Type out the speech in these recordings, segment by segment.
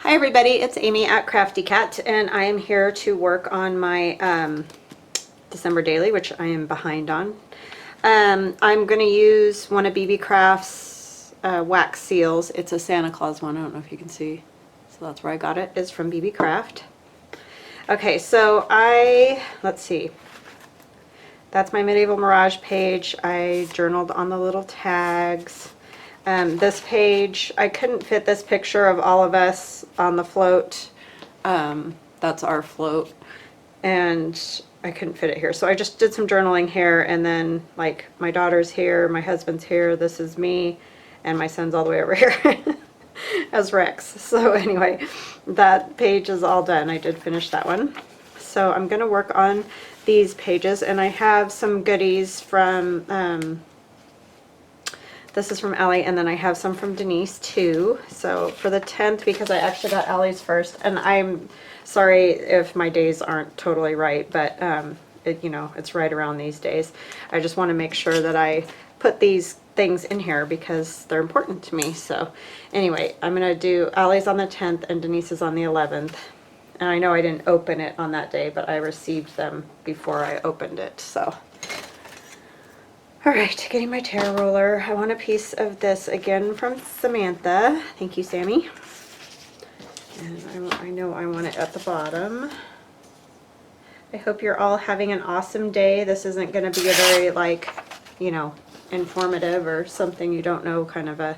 Hi everybody, it's Amy at Crafty Cat, and I am here to work on my December daily, which I am behind on. I'm going to use one of Beebeecraft's wax seals. It's a Santa Claus one. I don't know if you can see. So that's where I got it. It's from Beebeecraft. Okay, so let's see. That's my Medieval Mirage page. I journaled on the little tags. This page, I couldn't fit this picture of all of us on the float. That's our float. And I couldn't fit it here. So I just did some journaling here, and then like my daughter's here, my husband's here, this is me, and my son's all the way over here as Rex. So anyway, that page is all done. I did finish that one. So I'm going to work on these pages, and I have some goodies from this is from Allie, and then I have some from Denise too. So for the 10th, because I actually got Allie's first, and I'm sorry if my days aren't totally right, but it's right around these days. I just want to make sure that I put these things in here because they're important to me. So anyway, I'm going to do Allie's on the 10th and Denise's on the 11th. And I know I didn't open it on that day, but I received them before I opened it, so. All right, getting my tear roller. I want a piece of this again from Samantha. Thank you, Sammy. And I know I want it at the bottom. I hope you're all having an awesome day. This isn't going to be a very, informative or something you don't know kind of a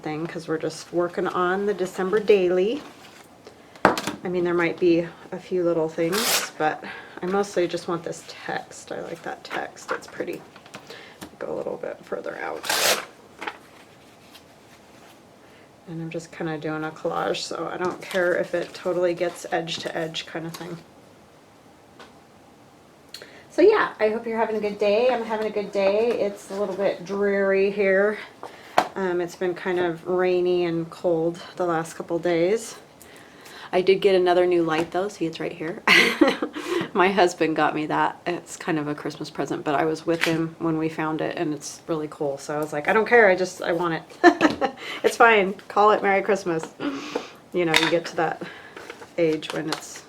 thing, because we're just working on the December daily. I mean, there might be a few little things, but I mostly just want this text. I like that text. It's pretty. Go a little bit further out. And I'm just kind of doing a collage, so I don't care if it totally gets edge to edge kind of thing. So yeah, I hope you're having a good day. I'm having a good day. It's a little bit dreary here. It's been kind of rainy and cold the last couple days. I did get another new light though. See, it's right here. My husband got me that. It's kind of a Christmas present, but I was with him when we found it, and it's really cool. So I was like, I don't care. I want it. It's fine. Call it Merry Christmas. You get to that age when it's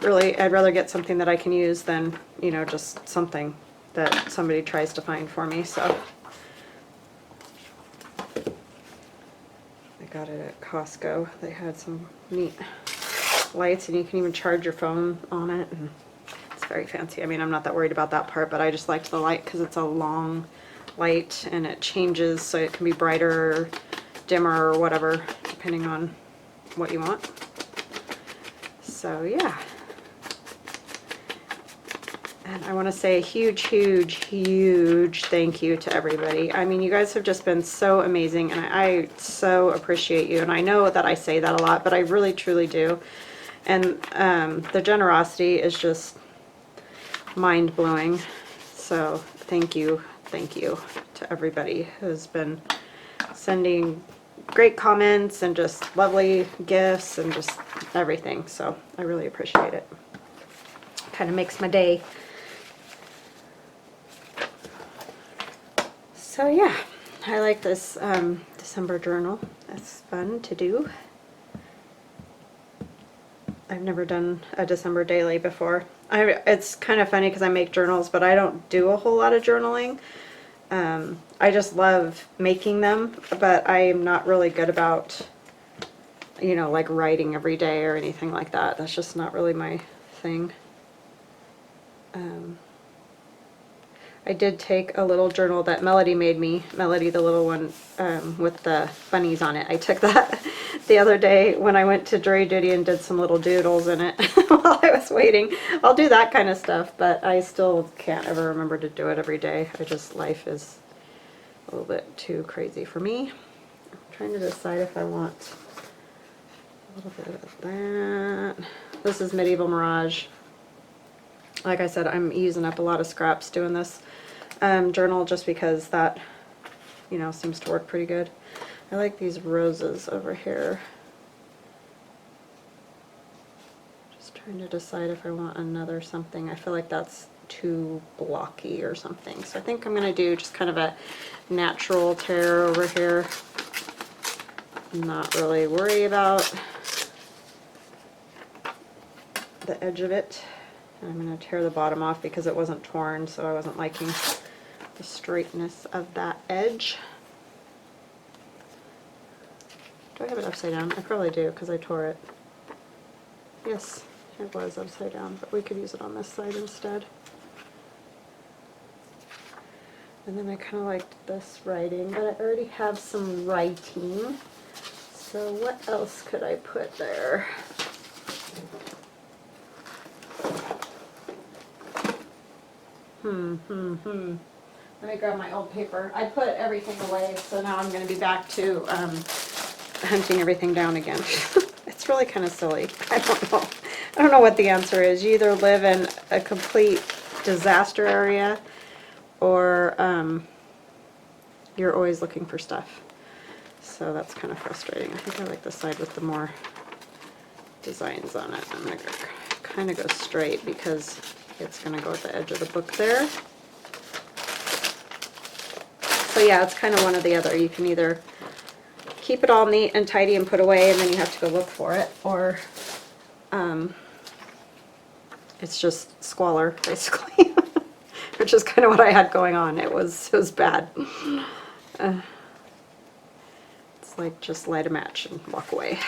really, I'd rather get something that I can use than, just something that somebody tries to find for me. So I got it at Costco. They had some neat lights, and you can even charge your phone on it, and it's very fancy. I mean, I'm not that worried about that part, but I just liked the light because it's a long light and it changes, so it can be brighter or dimmer or whatever depending on what you want. So yeah, and I want to say a huge thank you to everybody. I mean, you guys have just been so amazing, and I so appreciate you. And I know that I say that a lot, but I really truly do. And the generosity is just mind-blowing. So thank you to everybody who's been sending great comments and just lovely gifts and just everything. So I really appreciate it. Kind of makes my day. So yeah, I like this December journal. That's fun to do. I've never done a December daily before. It's kind of funny because I make journals, but I don't do a whole lot of journaling. I just love making them, but I'm not really good about, like writing every day or anything like that. That's just not really my thing. I did take a little journal that Melody made me, Melody the little one with the bunnies on it. I took that the other day when I went to jury duty and did some little doodles in it while I was waiting. I'll do that kind of stuff, but I still can't ever remember to do it every day. Life is a little bit too crazy for me. I'm trying to decide if I want a little bit of that. This is Medieval Mirage. Like I said, I'm using up a lot of scraps doing this journal just because that, seems to work pretty good. I like these roses over here. Just trying to decide if I want another something. I feel like that's too blocky or something. So I think I'm going to do just kind of a natural tear over here. not really worry about the edge of it. I'm going to tear the bottom off because it wasn't torn, so I wasn't liking the straightness of that edge. Do I have it upside down? I probably do because I tore it. Yes, it was upside down, but we could use it on this side instead. And then I kind of liked this writing, but I already have some writing. So what else could I put there? Let me grab my old paper. I put everything away, so now I'm going to be back to hunting everything down again. It's really kind of silly. I don't know. I don't know what the answer is. You either live in a complete disaster area, or you're always looking for stuff. So that's kind of frustrating. I think I like the side with the more designs on it. I'm going to kind of go straight because it's going to go at the edge of the book there. So yeah, it's kind of one or the other. You can either keep it all neat and tidy and put away, and then you have to go look for it, or it's just squalor, basically, which is kind of what I had going on. It was bad. It's like just light a match and walk away.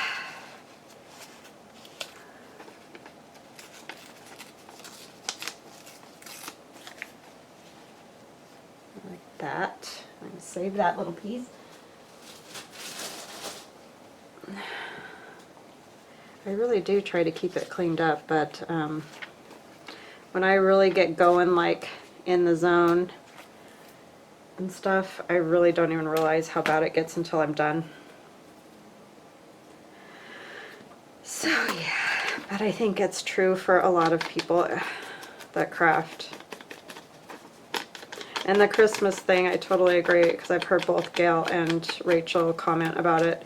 Like that. I'm going to save that little piece. I really do try to keep it cleaned up, but when I really get going, like in the zone and stuff, I really don't even realize how bad it gets until I'm done. So yeah, but I think it's true for a lot of people that craft. And the Christmas thing, I totally agree, because I've heard both Gail and Rachel comment about it.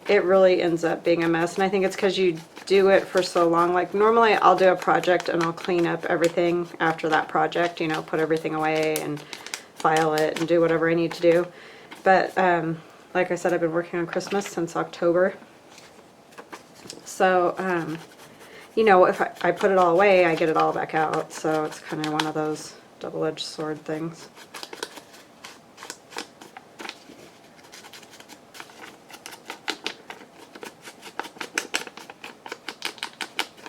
It really ends up being a mess, and I think it's because you do it for so long. Like normally I'll do a project and I'll clean up everything after that project, you know, put everything away and file it and do whatever I need to do. But like I said, I've been working on Christmas since October. So, you know, if I put it all away, I get it all back out. So it's kind of one of those double-edged sword things.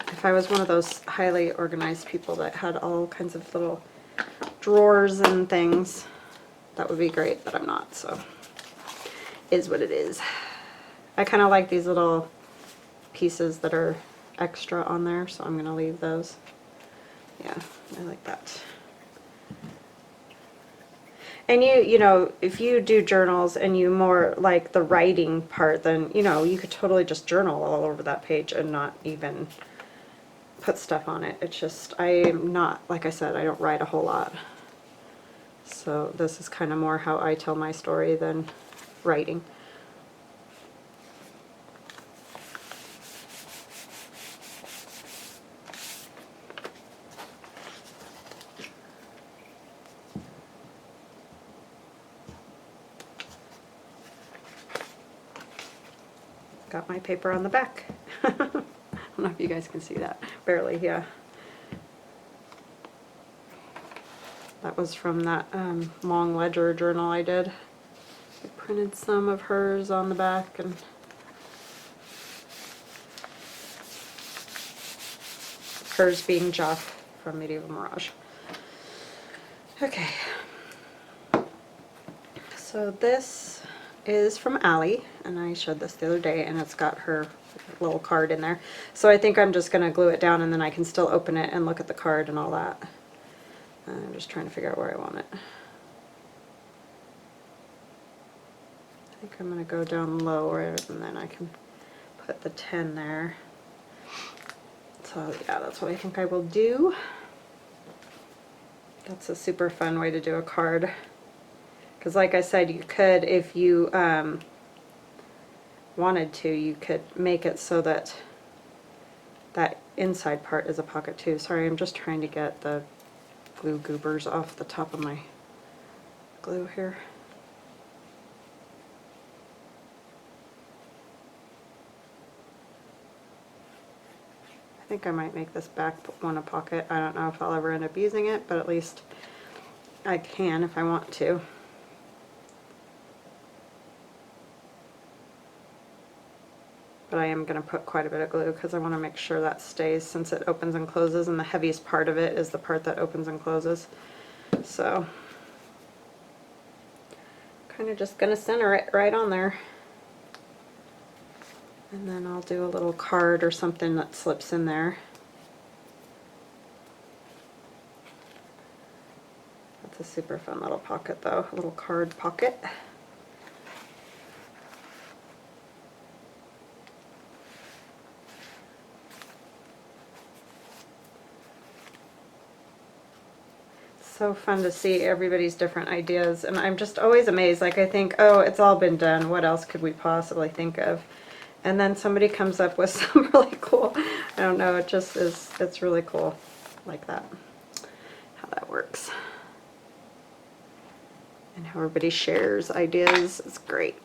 If I was one of those highly organized people that had all kinds of little drawers and things, that would be great, but I'm not, so is what it is. I kind of like these little pieces that are extra on there, so I'm going to leave those. Yeah, I like that. And you know, if you do journals and you more like the writing part, then, you know, you could totally just journal all over that page and not even put stuff on it. It's just, I'm not, like I said, I don't write a whole lot. So this is kind of more how I tell my story than writing. Got my paper on the back. I don't know if you guys can see that. Barely, yeah. That was from that long ledger journal I did. I printed some of hers on the back, and hers being Joff from Medieval Mirage. Okay. So this is from Allie, and I showed this the other day, and it's got her little card in there. So I think I'm just going to glue it down, and then I can still open it and look at the card and all that. I'm just trying to figure out where I want it. I think I'm going to go down lower, and then I can put the 10 there. So yeah, that's what I think I will do. That's a super fun way to do a card. Because like I said, you could, if you wanted to, you could make it so that that inside part is a pocket too. Sorry, I'm just trying to get the glue goobers off the top of my glue here. I think I might make this back one a pocket. I don't know if I'll ever end up using it, but at least I can if I want to. But I am going to put quite a bit of glue because I want to make sure that stays, since it opens and closes, and the heaviest part of it is the part that opens and closes. So kind of just going to center it right on there. And then I'll do a little card or something that slips in there. That's a super fun little pocket though, a little card pocket. So fun to see everybody's different ideas, and I'm just always amazed. Like, I think, oh, it's all been done, what else could we possibly think of? And then somebody comes up with some really cool, I don't know, it just is, it's really cool like that, how that works. And how everybody shares ideas is great.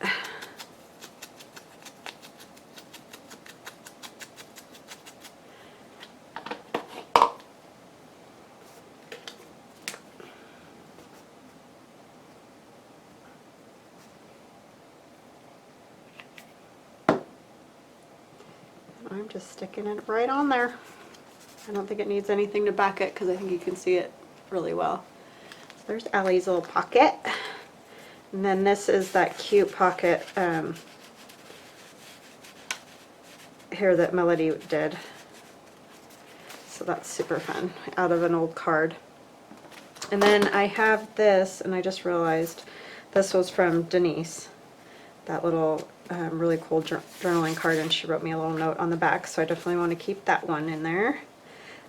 I'm just sticking it right on there. I don't think it needs anything to back it because I think you can see it really well. So there's Allie's little pocket. And then this is that cute pocket here that Melody did. So that's super fun, out of an old card. And then I have this, and I just realized this was from Denise. That little really cool journaling card, and she wrote me a little note on the back, so I definitely want to keep that one in there.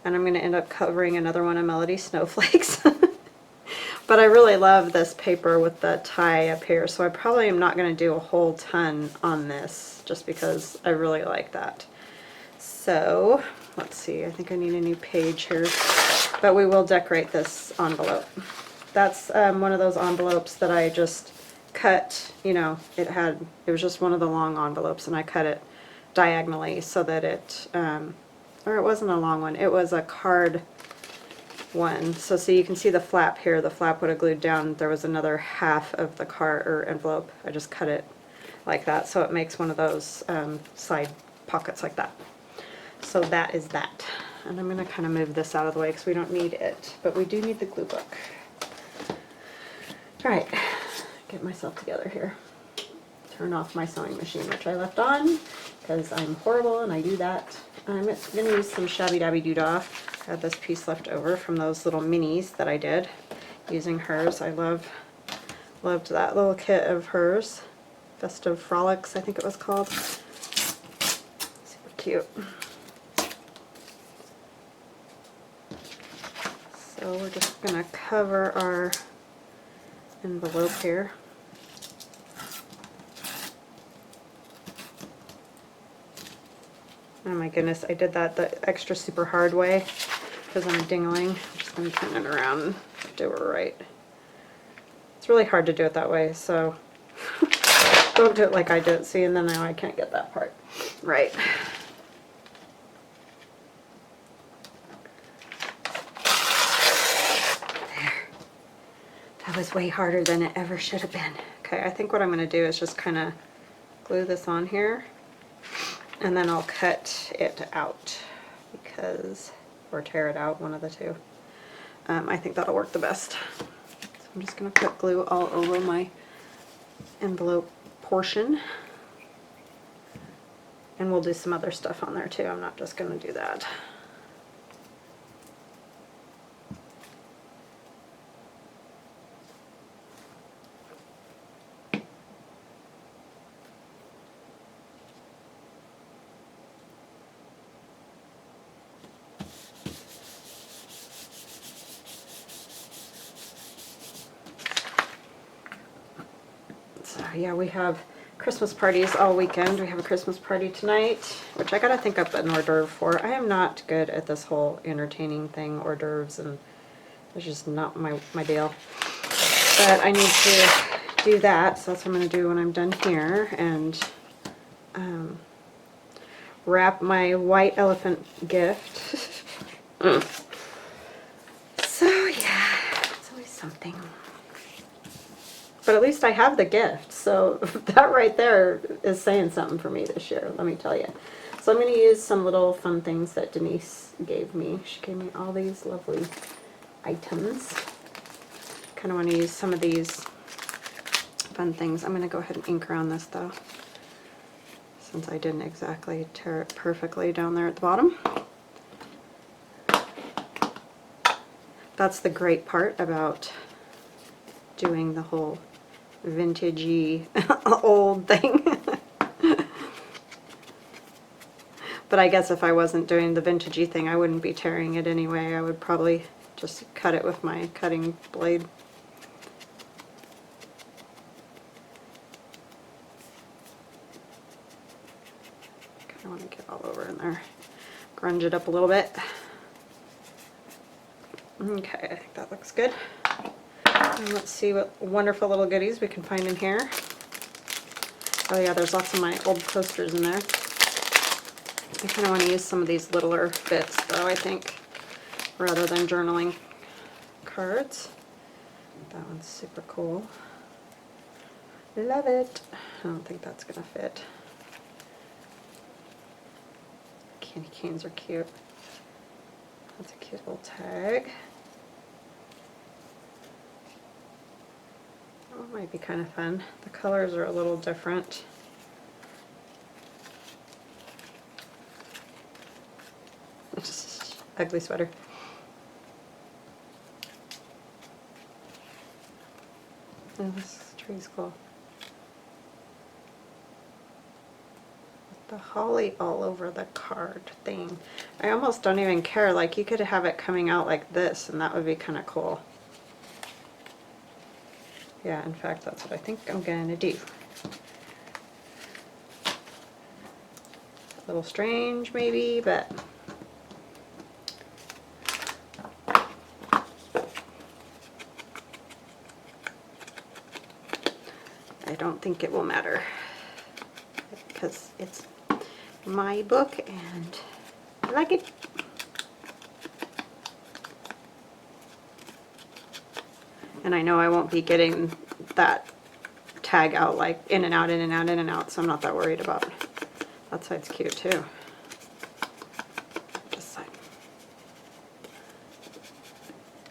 And I'm going to end up covering another one of Melody's snowflakes. But I really love this paper with the tie up here, so I probably am not going to do a whole ton on this, just because I really like that. So let's see, I think I need a new page here, but we will decorate this envelope. That's one of those envelopes that I just cut, you know, it was just one of the long envelopes, and I cut it diagonally so that it, or it wasn't a long one, it was a card one. So you can see the flap here, the flap would have glued down, there was another half of the card or envelope. I just cut it like that, so it makes one of those side pockets like that. So that is that. And I'm going to kind of move this out of the way because we don't need it, but we do need the glue book. Alright, get myself together here. Turn off my sewing machine, which I left on because I'm horrible and I do that. I'm going to use some Shabby Dabby Doodah. I had this piece left over from those little minis that I did using hers. I loved that little kit of hers. Festive Frolics, I think it was called. Super cute. So we're just going to cover our envelope here. Oh my goodness, I did that the extra super hard way because I'm dingling. I'm just going to turn it around and do it right. It's really hard to do it that way, so don't do it like I do it. See, and then now I can't get that part right. There. That was way harder than it ever should have been. Okay, I think what I'm going to do is just kind of glue this on here, and then I'll cut it out because, or tear it out, one of the two. I think that'll work the best. So I'm just going to put glue all over my envelope portion. And we'll do some other stuff on there too. I'm not just going to do that. So yeah, we have Christmas parties all weekend. We have a Christmas party tonight, which I gotta think up an hors d'oeuvre for. I am not good at this whole entertaining thing, hors d'oeuvres, and it's just not my deal. But I need to do that, so that's what I'm gonna do when I'm done here. And wrap my white elephant gift. So yeah, it's always something. But at least I have the gift, so that right there is saying something for me this year, let me tell you. So I'm going to use some little fun things that Denise gave me. She gave me all these lovely items. Kind of want to use some of these fun things. I'm going to go ahead and ink around this though, since I didn't exactly tear it perfectly down there at the bottom. That's the great part about doing the whole vintagey old thing. But I guess if I wasn't doing the vintagey thing, I wouldn't be tearing it anyway. I would probably just cut it with my cutting blade. Kind of want to get all over in there. Grunge it up a little bit. Okay, I think that looks good. And let's see what wonderful little goodies we can find in here. Oh yeah, there's lots of my old posters in there. I kind of want to use some of these littler bits though, I think, rather than journaling cards. That one's super cool. Love it. I don't think that's going to fit. Candy canes are cute. That's a cute little tag. That one might be kind of fun. The colors are a little different. Ugly sweater. Oh, this tree's cool. With the holly all over the card thing. I almost don't even care. Like, you could have it coming out like this, and that would be kind of cool. Yeah, in fact, that's what I think I'm going to do. A little strange, maybe, but I don't think it will matter because it's my book and I like it. And I know I won't be getting that tag out like in and out, in and out, in and out, so I'm not that worried about it. That side's cute too. This side.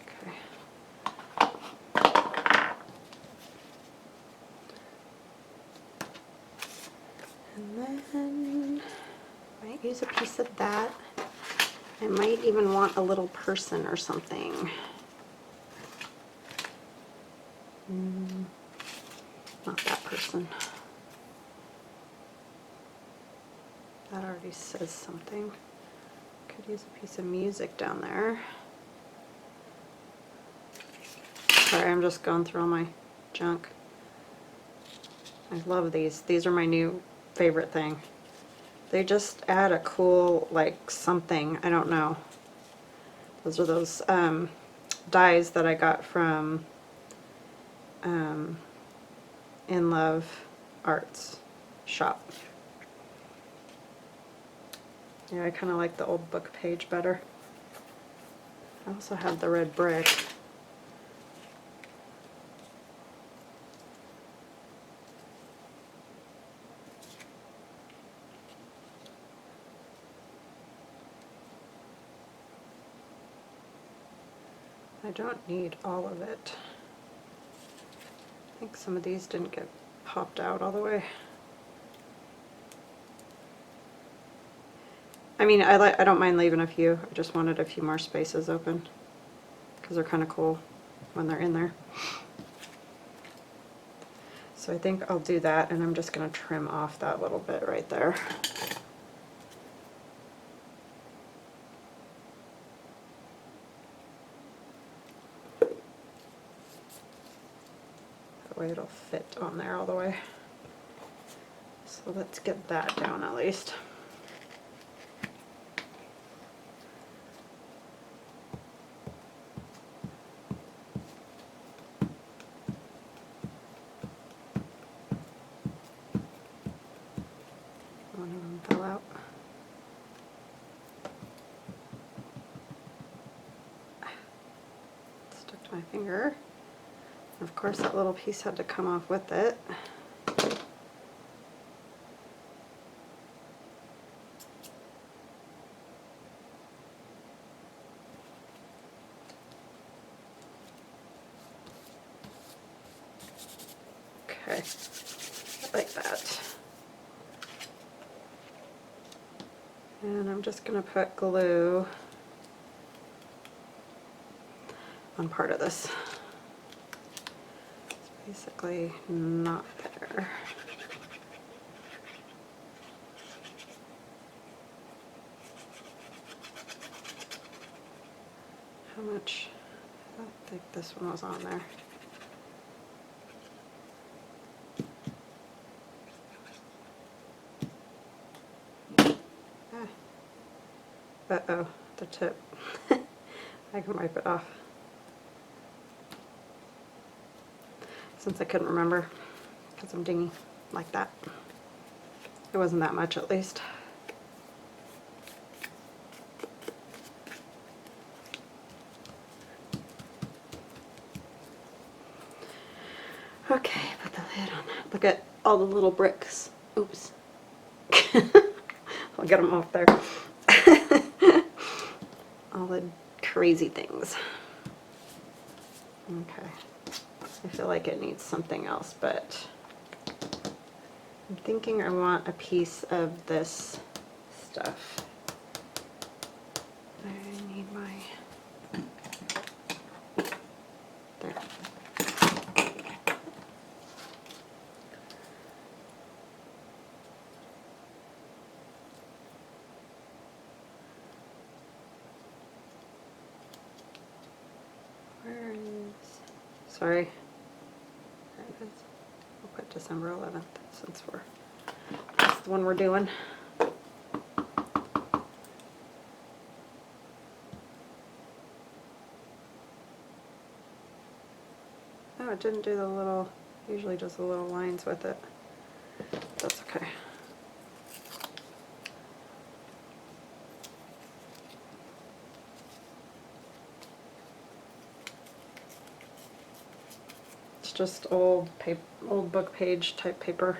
Okay. And then I might use a piece of that. I might even want a little person or something. Not that person. That already says something. Could use a piece of music down there. Sorry, I'm just going through all my junk. I love these. These are my new favorite thing. They just add a cool, like, something. I don't know. Those are those dies that I got from In Love Arts shop. Yeah, I kind of like the old book page better. I also have the red brick. I don't need all of it. I think some of these didn't get popped out all the way. I mean, I don't mind leaving a few. I just wanted a few more spaces open because they're kind of cool when they're in there. So I think I'll do that, and I'm just going to trim off that little bit right there. That way it'll fit on there all the way. So let's get that down at least. One of them fell out. finger. And of course that little piece had to come off with it. Okay, like that. And I'm just going to put glue on part of this. It's basically not there. How much? I don't think this one was on there. Uh-oh, the tip. I can wipe it off. Since I couldn't remember, because I'm dingy like that. It wasn't that much at least. Okay, put the lid on that. Look at all the little bricks. Oops. I'll get them off there. All the crazy things. Okay. I feel like it needs something else, but I'm thinking I want a piece of this stuff. I need my... There. Where is... Sorry. There it is. We'll put December 11th since that's the one we're doing. Oh, it didn't do the little, usually does the little lines with it. That's okay. It's just old paper, old book page type paper.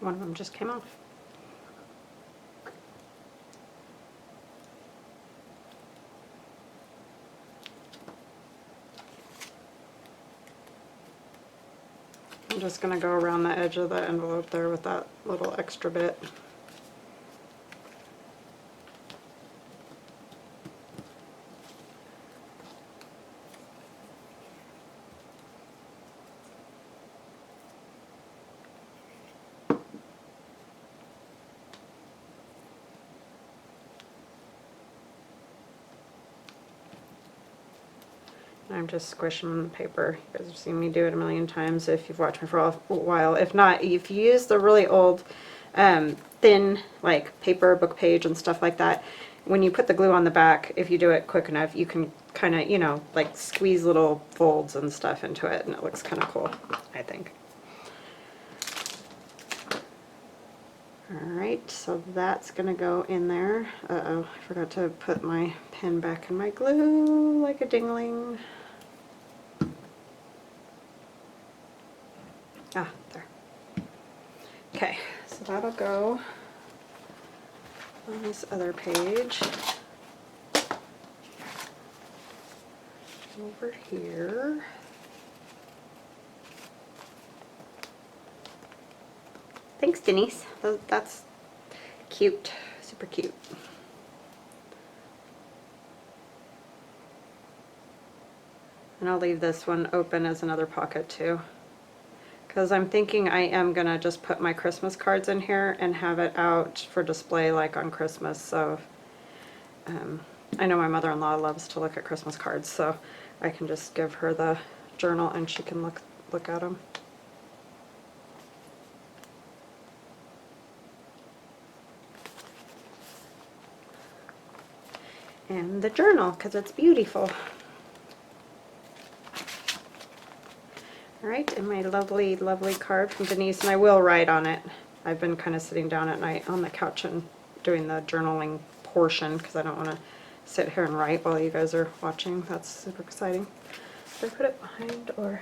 One of them just came off. I'm just going to go around the edge of the envelope there with that little extra bit. I'm just squishing the paper. You guys have seen me do it a million times if you've watched me for a while. If not, if you use the really old thin like paper, book page and stuff like that, when you put the glue on the back, if you do it quick enough, you can kind of, you know, like squeeze little folds and stuff into it, and it looks kind of cool, I think. Alright, so that's going to go in there. Uh-oh, I forgot to put my pen back in my glue like a dingling. Ah, there. Okay, so that'll go on this other page. Over here. Thanks, Denise. That's cute. Super cute. And I'll leave this one open as another pocket too. because I'm thinking I am going to just put my Christmas cards in here and have it out for display like on Christmas. So I know my mother-in-law loves to look at Christmas cards, so I can just give her the journal and she can look at them. And the journal, because it's beautiful. All right, and my lovely, lovely card from Denise, and I will write on it. I've been kind of sitting down at night on the couch and doing the journaling portion because I don't want to sit here and write while you guys are watching. That's super exciting. Did I put it behind or...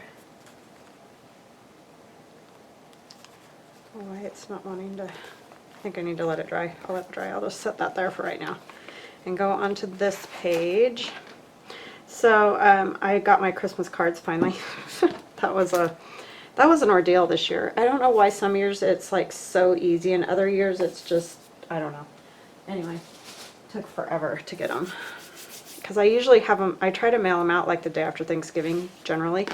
Oh, why it's not wanting to... I think I need to let it dry. I'll let it dry. I'll just set that there for right now. And go on to this page. So I got my Christmas cards finally. That was an ordeal this year. I don't know why some years it's like so easy and other years it's just, I don't know. Anyway, took forever to get them. Because I usually have them, I try to mail them out like the day after Thanksgiving generally,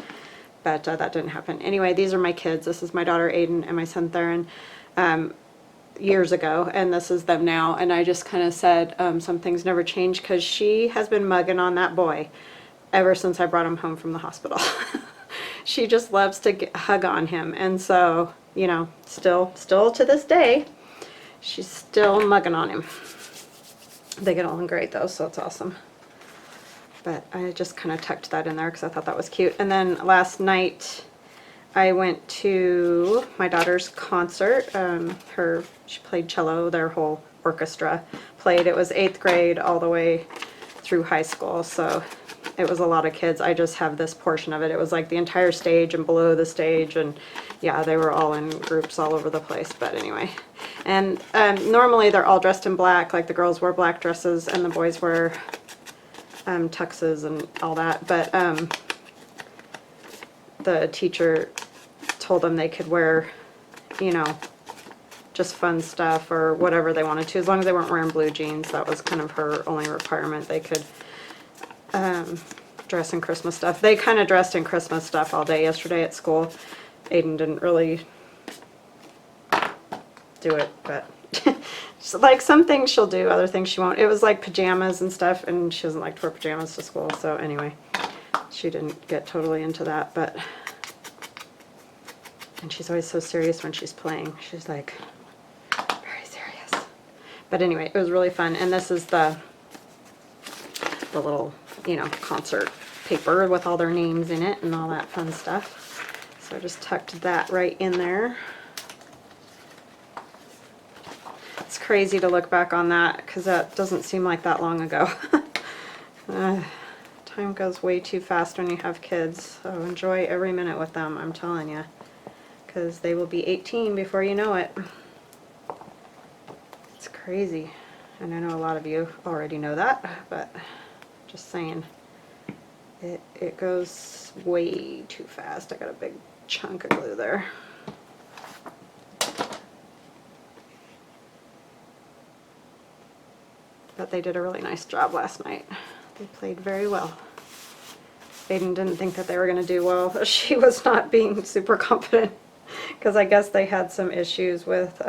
but that didn't happen. Anyway, these are my kids. This is my daughter Aiden and my son Theron years ago, and this is them now. And I just kind of said some things never change because she has been mugging on that boy ever since I brought him home from the hospital. She just loves to hug on him, and so, you know, still to this day, she's still mugging on him. They get along great though, so it's awesome. But I just kind of tucked that in there because I thought that was cute. And then last night I went to my daughter's concert. She played cello, their whole orchestra played. It was 8th grade all the way through high school, so it was a lot of kids. I just have this portion of it. It was like the entire stage and below the stage, and yeah, they were all in groups all over the place, but anyway. And normally they're all dressed in black, like the girls wear black dresses and the boys wear tuxes and all that, but the teacher told them they could wear, you know, just fun stuff or whatever they wanted to, as long as they weren't wearing blue jeans. That was kind of her only requirement. They could dress in Christmas stuff. They kind of dressed in Christmas stuff all day yesterday at school. Aiden didn't really do it, but so, like, some things she'll do, other things she won't. It was like pajamas and stuff, and she doesn't like to wear pajamas to school, so anyway, she didn't get totally into that. But and she's always so serious when she's playing. She's like very serious. But anyway, it was really fun. And this is the little, you know, concert paper with all their names in it and all that fun stuff. So I just tucked that right in there. It's crazy to look back on that because that doesn't seem like that long ago. Time goes way too fast when you have kids, so enjoy every minute with them, I'm telling you, because they will be 18 before you know it. It's crazy, and I know a lot of you already know that, but just saying, it goes way too fast. I got a big chunk of glue there. But they did a really nice job last night. They played very well. Aiden didn't think that they were going to do well. She was not being super confident because I guess they had some issues with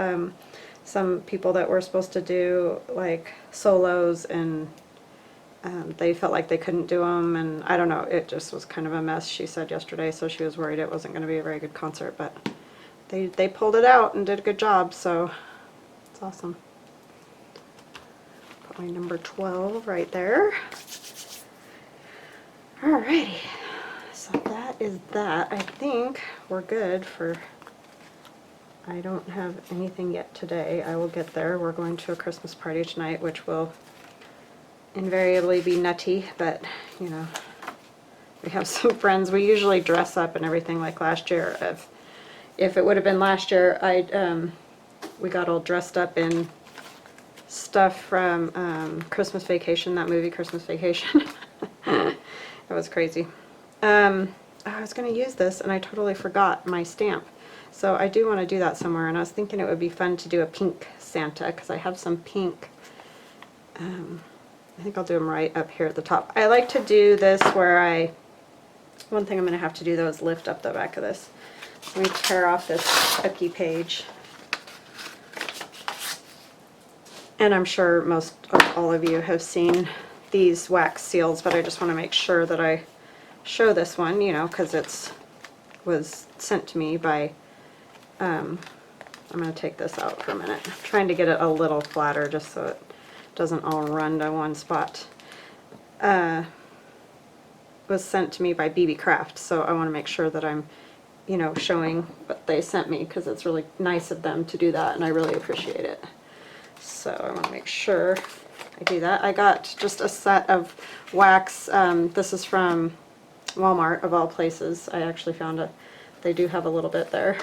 some people that were supposed to do like solos, and they felt like they couldn't do them, and I don't know, it just was kind of a mess, she said yesterday, so she was worried it wasn't going to be a very good concert, but they pulled it out and did a good job, so it's awesome. Put my number 12 right there. Alrighty, so that is that. I think we're good for, I don't have anything yet today. I will get there. We're going to a Christmas party tonight, which will invariably be nutty, but you know, we have some friends. We usually dress up and everything like last year. If it would have been last year, we got all dressed up in stuff from Christmas Vacation, that movie Christmas Vacation. It was crazy. I was going to use this and I totally forgot my stamp. So I do want to do that somewhere, and I was thinking it would be fun to do a pink Santa because I have some pink. I think I'll do them right up here at the top. I like to do this where one thing I'm going to have to do though is lift up the back of this. Let me tear off this icky page. And I'm sure most of all of you have seen these wax seals, but I just want to make sure that I show this one, you know, because it's was sent to me by, I'm going to take this out for a minute. I'm trying to get it a little flatter just so it doesn't all run to one spot. Was sent to me by Beebeecraft, so I want to make sure that I'm, you know, showing what they sent me, because it's really nice of them to do that, and I really appreciate it. So I want to make sure I do that. I got just a set of wax. This is from Walmart, of all places. I actually found it. They do have a little bit there.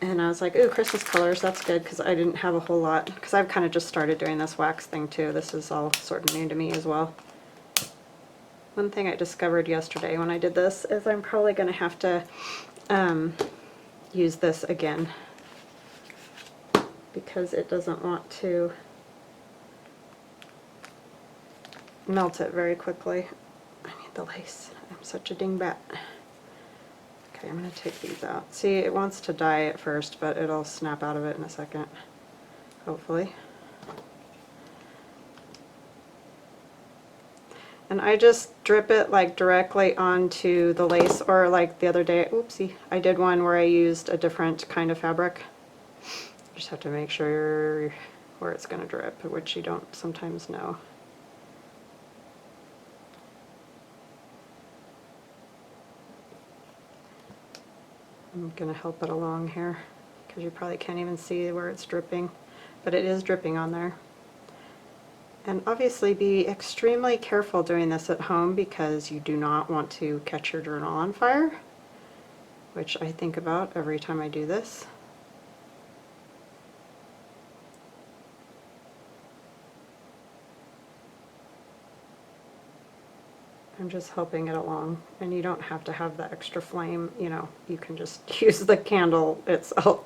And I was like, ooh, Christmas colors, that's good, because I didn't have a whole lot. Because I've kind of just started doing this wax thing too. This is all sort of new to me as well. One thing I discovered yesterday when I did this is I'm probably going to have to use this again, because it doesn't want to melt it very quickly. I need the lace. I'm such a dingbat. Okay, I'm going to take these out. See, it wants to dye at first, but it'll snap out of it in a second, hopefully. And I just drip it like directly onto the lace, or like the other day, oopsie, I did one where I used a different kind of fabric. Just have to make sure where it's going to drip, which you don't sometimes know. I'm going to help it along here, because you probably can't even see where it's dripping, but it is dripping on there. And obviously be extremely careful doing this at home, because you do not want to catch your journal on fire, which I think about every time I do this. I'm just helping it along, and you don't have to have the extra flame, you know, you can just use the candle itself.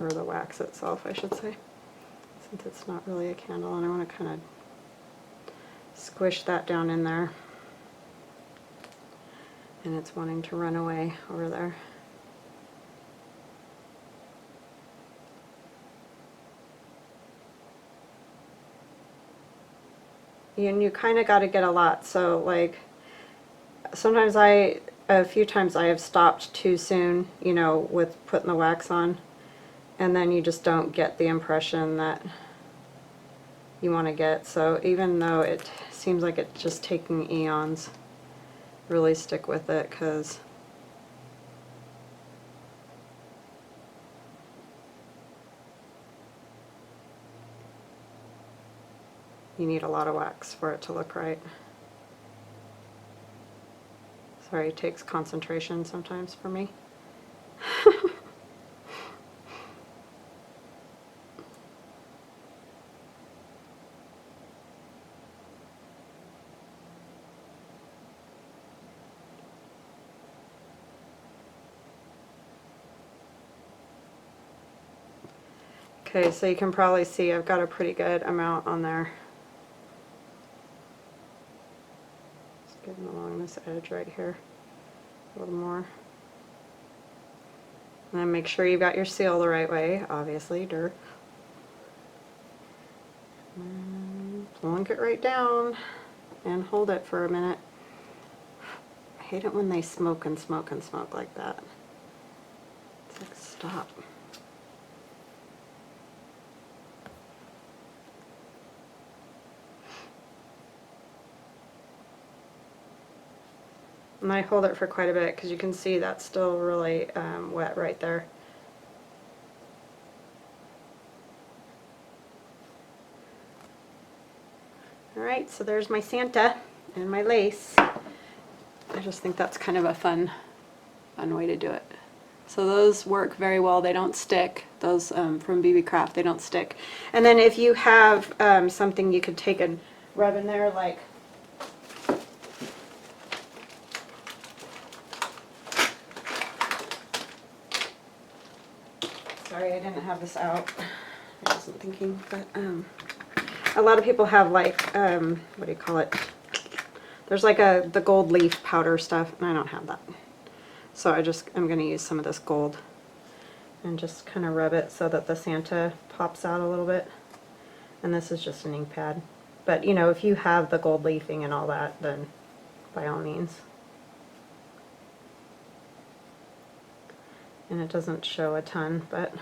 Or the wax itself, I should say, since it's not really a candle, and I want to kind of squish that down in there. And it's wanting to run away over there. And you kind of got to get a lot, so like sometimes a few times I have stopped too soon, you know, with putting the wax on, and then you just don't get the impression that you want to get. So even though it seems like it's just taking eons, really stick with it, because you need a lot of wax for it to look right. Sorry, it takes concentration sometimes for me. Okay, so you can probably see I've got a pretty good amount on there. Just getting along this edge right here a little more. And then make sure you've got your seal the right way, obviously, dirt. Plunk it right down and hold it for a minute. I hate it when they smoke and smoke and smoke like that. It's like, stop. And I hold it for quite a bit, because you can see that's still really wet right there. Alright, so there's my Santa and my lace. I just think that's kind of a fun way to do it. So those work very well. They don't stick. Those from Beebeecraft, they don't stick. And then if you have something you could take and rub in there, like sorry, I didn't have this out. I wasn't thinking, but a lot of people have like what do you call it? There's like the gold leaf powder stuff, and I don't have that. So I'm going to use some of this gold and just kind of rub it so that the Santa pops out a little bit. And this is just an ink pad. But, you know, if you have the gold leafing and all that, then by all means. And it doesn't show a ton, but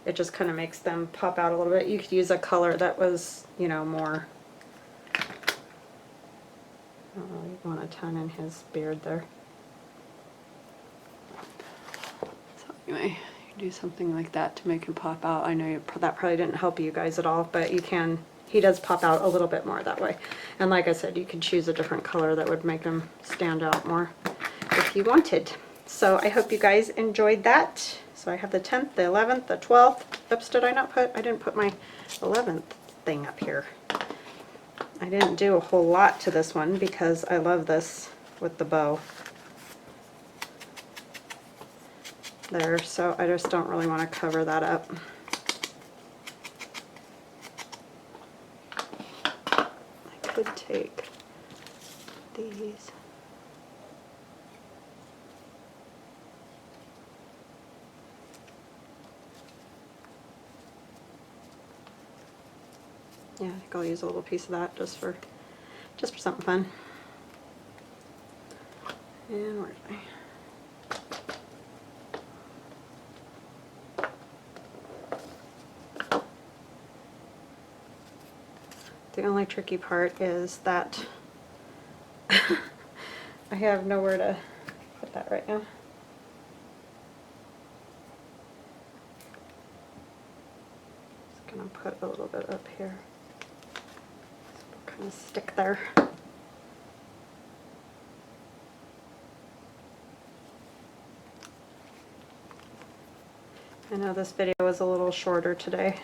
it just kind of makes them pop out a little bit. You could use a color that was, you know, more, I don't really want a ton in his beard there. So anyway, you do something like that to make him pop out. I know that probably didn't help you guys at all, but you can, he does pop out a little bit more that way. And like I said, you could choose a different color that would make him stand out more if you wanted. So I hope you guys enjoyed that. So I have the 10th, the 11th, the 12th. Oops, I didn't put my 11th thing up here. I didn't do a whole lot to this one because I love this with the bow there, so I just don't really want to cover that up. I could take these. Yeah, I think I'll use a little piece of that just for something fun. And where's my? The only tricky part is that I have nowhere to put that right now. Just gonna put a little bit up here. Kind of stick there. I know this video was a little shorter today,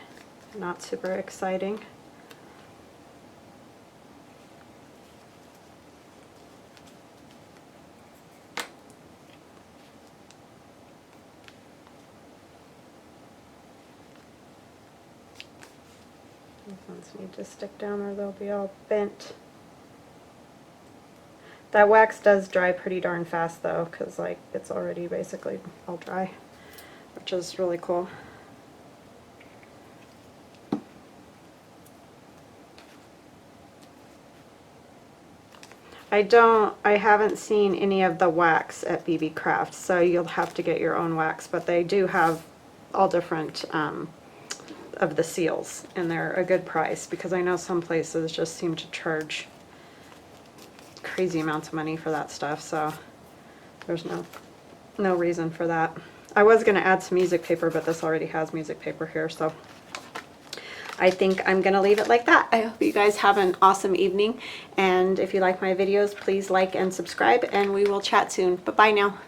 not super exciting. These ones need to stick down or they'll be all bent. That wax does dry pretty darn fast though, because like it's already basically all dry, which is really cool. I haven't seen any of the wax at Beebeecraft, so you'll have to get your own wax, but they do have all different of the seals, and they're a good price because I know some places just seem to charge crazy amounts of money for that stuff, so there's no reason for that. I was going to add some music paper, but this already has music paper here, so I think I'm going to leave it like that. I hope you guys have an awesome evening, and if you like my videos, please like and subscribe, and we will chat soon. Bye-bye now.